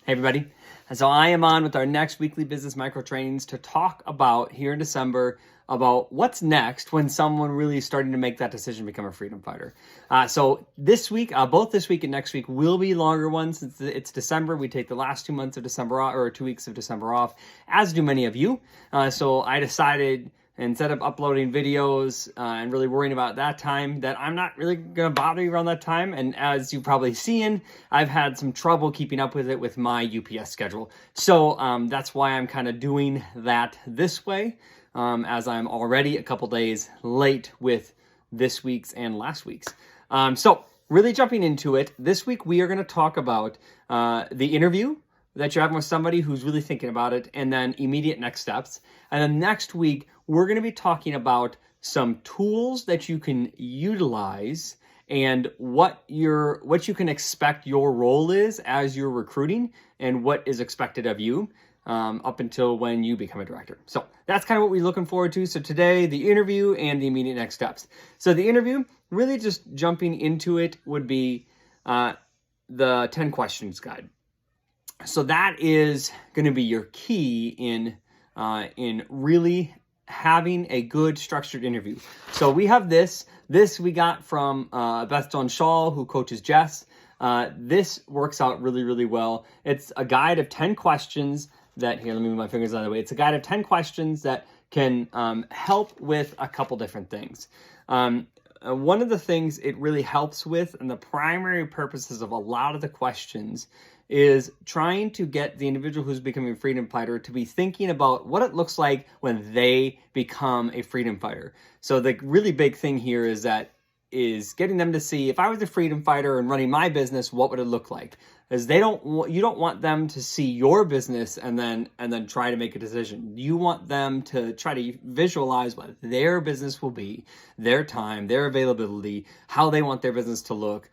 Hey everybody. So I am on with our next weekly business micro trainings to talk about here in December about what's next when someone really is starting to make that decision to become a freedom fighter. So this week, both this week and next week will be longer ones. It's December. We take the last 2 months of December off, or 2 weeks of December off, as do many of you. So I decided, instead of uploading videos and really worrying about that time, that I'm not really going to bother you around that time. And as you've probably seen, I've had some trouble keeping up with it with my UPS schedule. So that's why I'm kind of doing that this way, as I'm already a couple days late with this week's and last week's. So really jumping into it, this week we are going to talk about the interview that you're having with somebody who's really thinking about it, and then immediate next steps. And then next week, we're going to be talking about some tools that you can utilize and what you can expect your role is as you're recruiting and what is expected of you up until when you become a director. So that's kind of what we're looking forward to. So today, the interview and the immediate next steps. So the interview, really just jumping into it, would be the 10 questions guide. So that is going to be your key in really having a good structured interview. So we have this we got from Beth Shaw, who coaches Jess. This works out really, really well. It's a guide of 10 questions that, here, let me move my fingers out of the way. It's a guide of 10 questions that can help with a couple different things. One of the things it really helps with, and the primary purposes of a lot of the questions, is trying to get the individual who's becoming a freedom fighter to be thinking about what it looks like when they become a freedom fighter. So the really big thing here is getting them to see, if I was a freedom fighter and running my business, what would it look like? Because you don't want them to see your business and then try to make a decision. You want them to try to visualize what their business will be, their time, their availability, how they want their business to look.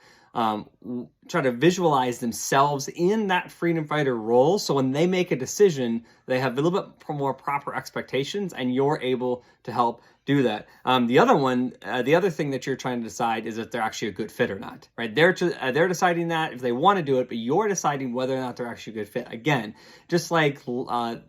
Try to visualize themselves in that freedom fighter role, so when they make a decision, they have a little bit more proper expectations, and you're able to help do that. The other thing that you're trying to decide is if they're actually a good fit or not, right? They're deciding that if they want to do it, but you're deciding whether or not they're actually a good fit. Again, just like in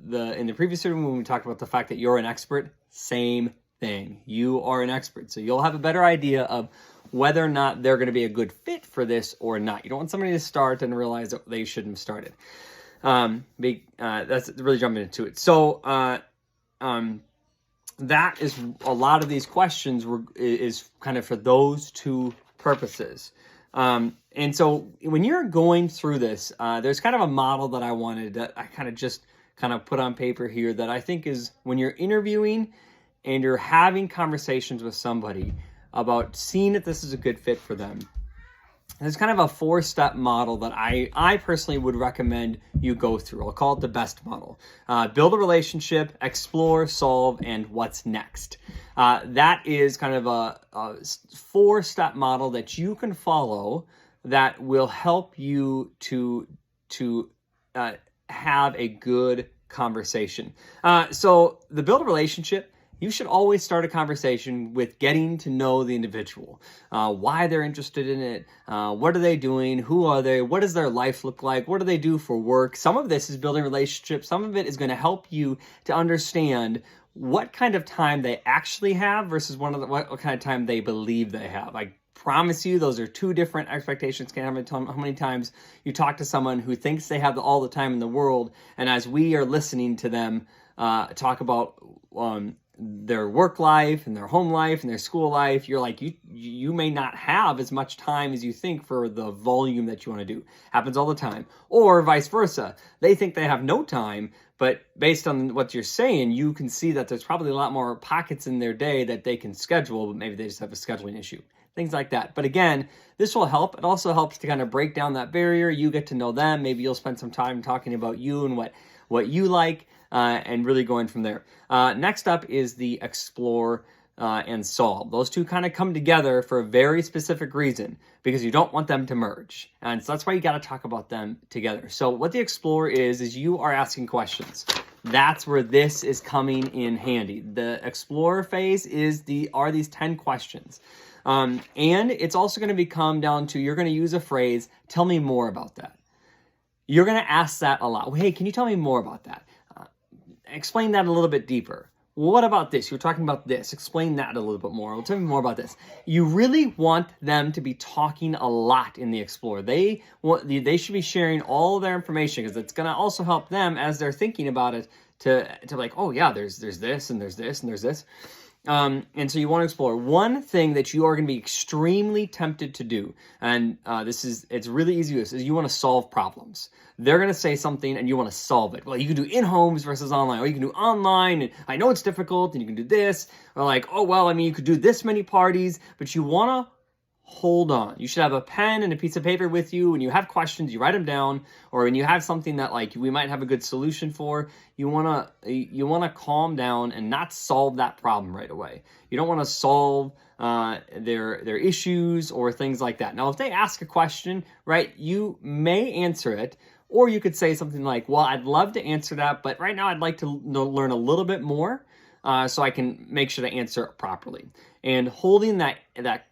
the previous interview when we talked about the fact that you're an expert, same thing. You are an expert, so you'll have a better idea of whether or not they're going to be a good fit for this or not. You don't want somebody to start and realize that they shouldn't have started. That's really jumping into it. So that is a lot of these questions is kind of for those two purposes. And so when you're going through this, there's kind of a model that I kind of put on paper here that I think is when you're interviewing and you're having conversations with somebody about seeing if this is a good fit for them. There's kind of a 4-step model that I personally would recommend you go through. I'll call it the BEST model. Build a relationship, explore, solve, and what's next. That is kind of a 4-step model that you can follow that will help you to have a good conversation. So the build a relationship, you should always start a conversation with getting to know the individual, why they're interested in it, what are they doing, who are they, what does their life look like, what do they do for work. Some of this is building relationships. Some of it is going to help you to understand what kind of time they actually have versus what kind of time they believe they have. I promise you, those are two different expectations. How many times you talk to someone who thinks they have all the time in the world, and as we are listening to them talk about their work life and their home life and their school life, you're like, you may not have as much time as you think for the volume that you want to do. Happens all the time. Or vice versa. They think they have no time, but based on what you're saying, you can see that there's probably a lot more pockets in their day that they can schedule, but maybe they just have a scheduling issue. Things like that. But again, this will help. It also helps to kind of break down that barrier. You get to know them. Maybe you'll spend some time talking about you and what you like, and really going from there. Next up is the explore and solve. Those two kind of come together for a very specific reason, because you don't want them to merge. And so that's why you got to talk about them together. So what the explore is you are asking questions. That's where this is coming in handy. The explore phase are these 10 questions. And it's also going to come down to, you're going to use a phrase, tell me more about that. you're going to ask that a lot. Hey, can you tell me more about that? Explain that a little bit deeper. Well, what about this? You're talking about this. Explain that a little bit more. Well, tell me more about this. You really want them to be talking a lot in the Explorer. They should be sharing all their information, because it's going to also help them as they're thinking about it to like, oh yeah, there's this and there's this and there's this. And so you want to explore. One thing that you are going to be extremely tempted to do, and it's really easy to do, is you want to solve problems. They're going to say something and you want to solve it. Well, you can do in-homes versus online, or you can do online, and I know it's difficult, and you can do this. Or like, oh, well, I mean, you could do this many parties, but you want to hold on. You should have a pen and a piece of paper with you. When you have questions, you write them down, or when you have something that like we might have a good solution for, you want to calm down and not solve that problem right away. You don't want to solve their issues or things like that. Now, if they ask a question, right, you may answer it, or you could say something like, well, I'd love to answer that, but right now I'd like to learn a little bit more so I can make sure to answer it properly. And holding that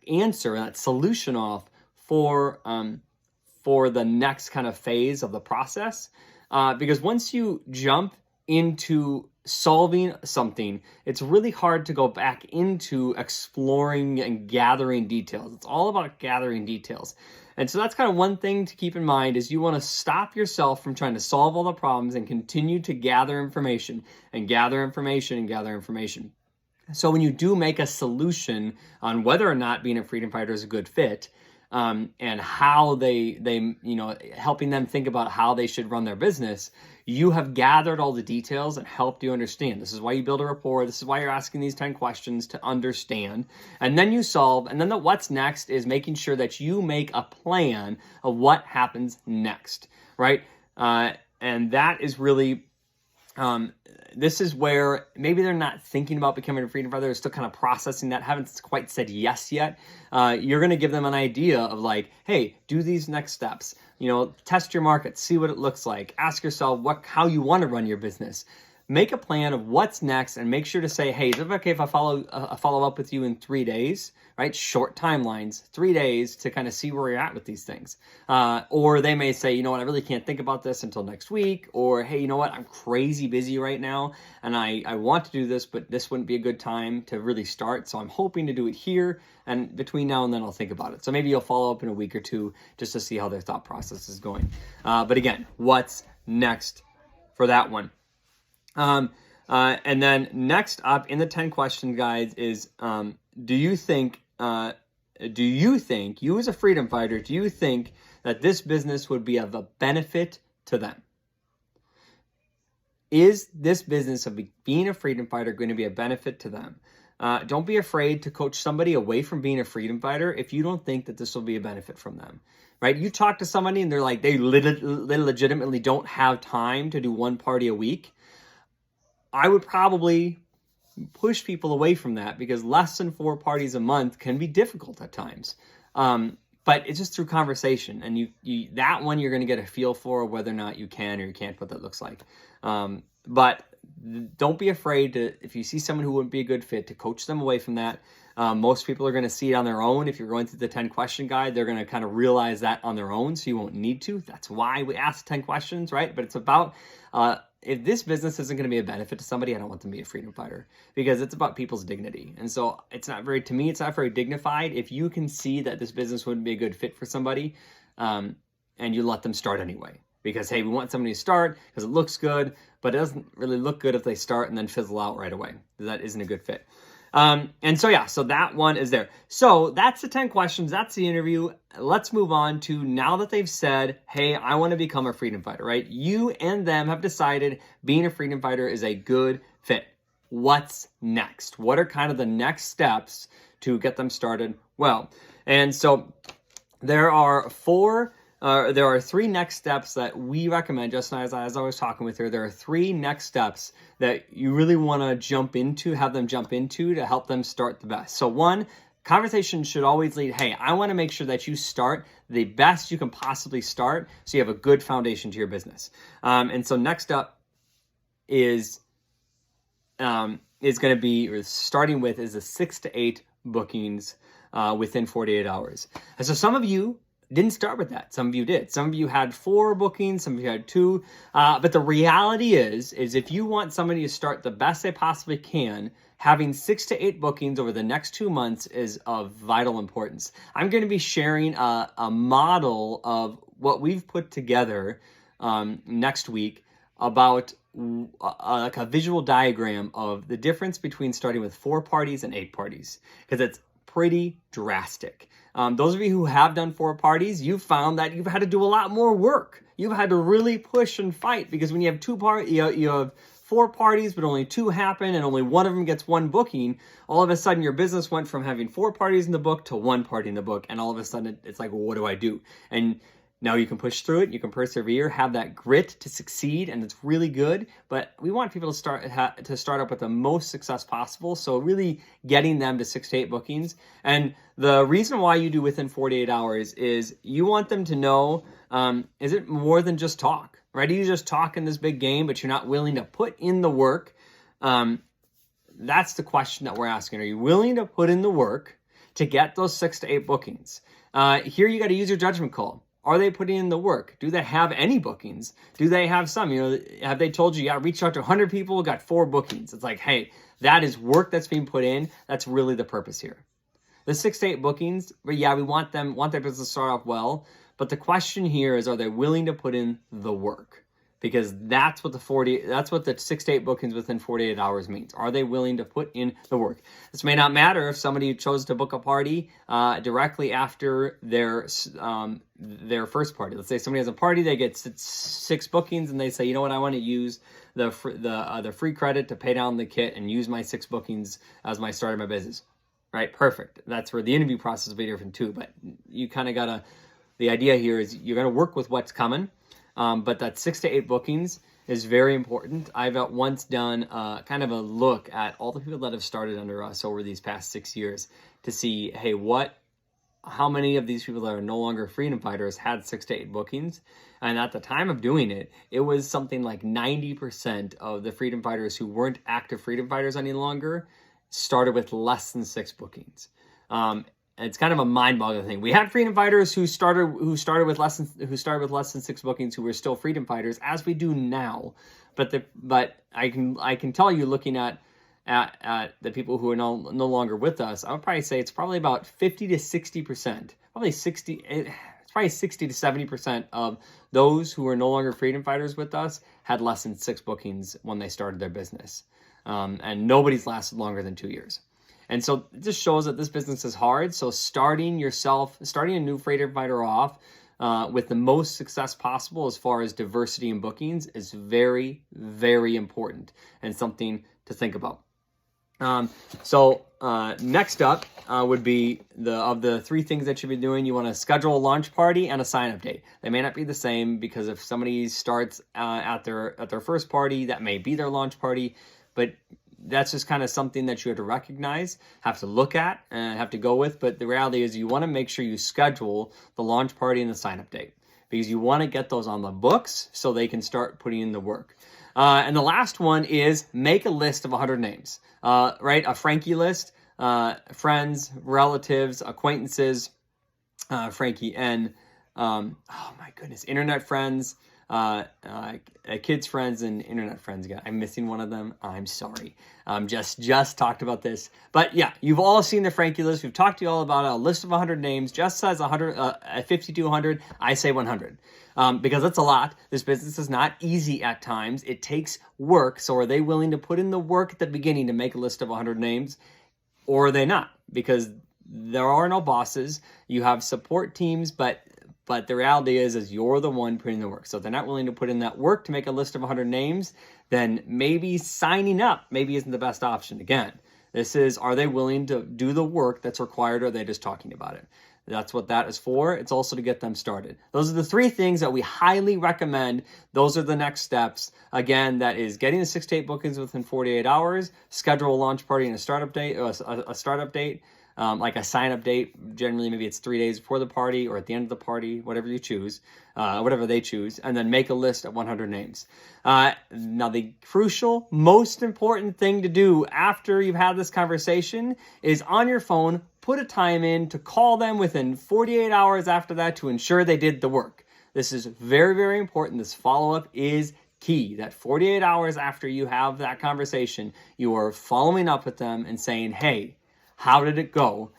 answer, that solution off for the next kind of phase of the process, because once you jump into solving something, it's really hard to go back into exploring and gathering details. It's all about gathering details. And so that's kind of one thing to keep in mind, is you want to stop yourself from trying to solve all the problems and continue to gather information and gather information and gather information. So when you do make a solution on whether or not being a freedom fighter is a good fit, and how they helping them think about how they should run their business, you have gathered all the details and helped you understand. This is why you build a rapport. This is why you're asking these 10 questions, to understand. And then you solve. And then the what's next is making sure that you make a plan of what happens next, right? And that is really... this is where maybe they're not thinking about becoming a freedom fighter. They're still kind of processing that, haven't quite said yes yet. You're going to give them an idea of like, hey, do these next steps. Test your market, see what it looks like. Ask yourself how you want to run your business. Make a plan of what's next, and make sure to say, hey, is it okay if I follow up with you in 3 days, right? Short timelines, 3 days to kind of see where you're at with these things. Or they may say, you know what, I really can't think about this until next week. Or, hey, you know what, I'm crazy busy right now, and I want to do this, but this wouldn't be a good time to really start. So I'm hoping to do it here, and between now and then I'll think about it. So maybe you'll follow up in a week or two just to see how their thought process is going. But again, what's next for that one? And then next up in the 10 question guides is, do you think, you as a freedom fighter, do you think that this business would be of a benefit to them? Is this business of being a freedom fighter going to be a benefit to them? Don't be afraid to coach somebody away from being a freedom fighter if you don't think that this will be a benefit from them, right? You talk to somebody and they're like, they legitimately don't have time to do one party a week. I would probably push people away from that, because less than 4 parties a month can be difficult at times. But it's just through conversation, and you that one you're going to get a feel for whether or not you can or you can't, what that looks like. But don't be afraid to, if you see someone who wouldn't be a good fit, to coach them away from that. Most people are going to see it on their own. If you're going through the 10 question guide, they're going to kind of realize that on their own, so you won't need to. That's why we ask 10 questions, right? But it's about... if this business isn't going to be a benefit to somebody, I don't want them to be a freedom fighter, because it's about people's dignity. And so it's not very dignified if you can see that this business wouldn't be a good fit for somebody, and you let them start anyway. Because, hey, we want somebody to start because it looks good, but it doesn't really look good if they start and then fizzle out right away. That isn't a good fit. And so, yeah, so that one is there. So that's the 10 questions. That's the interview. Let's move on to, now that they've said, hey, I want to become a freedom fighter, right? You and them have decided being a freedom fighter is a good fit. What's next? What are kind of the next steps to get them started well? And so there are 3 next steps that we recommend. Just as I was talking with her, there are 3 next steps that you really want to have them jump into to help them start the best. So 1, conversation should always lead, hey, I want to make sure that you start the best you can possibly start, so you have a good foundation to your business. And so next up is going to be, or starting with, is the 6 to 8 bookings within 48 hours. And so some of you didn't start with that. Some of you did. Some of you had 4 bookings. Some of you had 2. But the reality is if you want somebody to start the best they possibly can, having 6 to 8 bookings over the next 2 months is of vital importance. I'm going to be sharing a model of what we've put together next week about like a visual diagram of the difference between starting with 4 parties and 8 parties, because it's pretty drastic. Those of you who have done 4 parties, you've found that you've had to do a lot more work. You've had to really push and fight, because when you have 2 parties, you have 4 parties, but only 2 happen and only one of them gets 1 booking. All of a sudden, your business went from having 4 parties in the book to 1 party in the book. And all of a sudden, it's like, well, what do I do? And now you can push through it, you can persevere, have that grit to succeed, and it's really good. But we want people to start up with the most success possible. So really getting them to 6 to 8 bookings. And the reason why you do within 48 hours is you want them to know, is it more than just talk? Right? You just talk in this big game, but you're not willing to put in the work. That's the question that we're asking. Are you willing to put in the work to get those 6 to 8 bookings? Here you got to use your judgment call. Are they putting in the work? Do they have any bookings? Do they have some? Have they told you, reached out to 100 people, got 4 bookings? It's like, hey, that is work that's being put in. That's really the purpose here. The 6 to 8 bookings, but we want their business to start off well. But the question here is, are they willing to put in the work? Because that's what the 6 to 8 bookings within 48 hours means. Are they willing to put in the work? This may not matter if somebody chose to book a party directly after their first party. Let's say somebody has a party, they get 6 bookings, and they say, you know what, I want to use the free credit to pay down the kit and use my 6 bookings as my start of my business. Right? Perfect. That's where the interview process will be different too. But you kind of gotta. The idea here is you're gonna work with what's coming. But that 6 to 8 bookings is very important. I've at once done kind of a look at all the people that have started under us over these past 6 years to see, hey, how many of these people that are no longer freedom fighters had 6 to 8 bookings. And at the time of doing it, it was something like 90% of the freedom fighters who weren't active freedom fighters any longer started with less than 6 bookings. It's kind of a mind-boggling thing. We had freedom fighters who started with less than 6 bookings who were still freedom fighters, as we do now. But I can tell you, looking at the people who are no longer with us, I would probably say it's probably about 50 to 60%, probably 60. It's probably 60 to 70% of those who are no longer freedom fighters with us had less than 6 bookings when they started their business, and nobody's lasted longer than 2 years. And so it just shows that this business is hard. So starting a new freedom fighter off with the most success possible as far as diversity in bookings is very, very important and something to think about. Next up would be of the 3 things that you'll be doing. You want to schedule a launch party and a sign-up date. They may not be the same, because if somebody starts at their first party, that may be their launch party, but that's just kind of something that you have to recognize, have to look at, and have to go with. But the reality is you want to make sure you schedule the launch party and the sign-up date, because you want to get those on the books so they can start putting in the work. And the last one is make a list of 100 names, right? A Frankie list, friends, relatives, acquaintances, Frankie, and oh my goodness, internet friends, kids' friends and internet friends. I'm missing one of them. I'm sorry. Just talked about this, but yeah, you've all seen the Frankie list. We've talked to you all about a list of 100 names. Just says 100, at 50 to 100. I say 100, because that's a lot. This business is not easy at times. It takes work. So are they willing to put in the work at the beginning to make a list of 100 names, or are they not? Because there are no bosses. You have support teams, but the reality is you're the one putting in the work. So if they're not willing to put in that work to make a list of 100 names, then maybe signing up maybe isn't the best option. Again, are they willing to do the work that's required, or are they just talking about it? That's what that is for. It's also to get them started. Those are the 3 things that we highly recommend. Those are the next steps. Again, that is getting the 6 to 8 bookings within 48 hours, schedule a launch party and a startup date, like a sign-up date. Generally, maybe it's 3 days before the party or at the end of the party, whatever you choose, whatever they choose, and then make a list of 100 names. Now, the crucial, most important thing to do after you've had this conversation is on your phone, put a time in to call them within 48 hours after that to ensure they did the work. This is very, very important. This follow-up is key. That 48 hours after you have that conversation, you are following up with them and saying, hey, how did it go?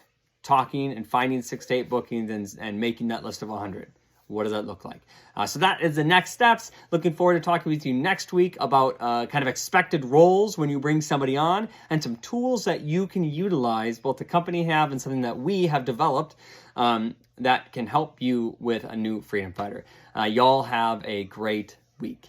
Talking and finding 6 to 8 bookings and making that list of 100. What does that look like? So that is the next steps. Looking forward to talking with you next week about kind of expected roles when you bring somebody on and some tools that you can utilize, both the company have and something that we have developed that can help you with a new freedom fighter. Y'all have a great week.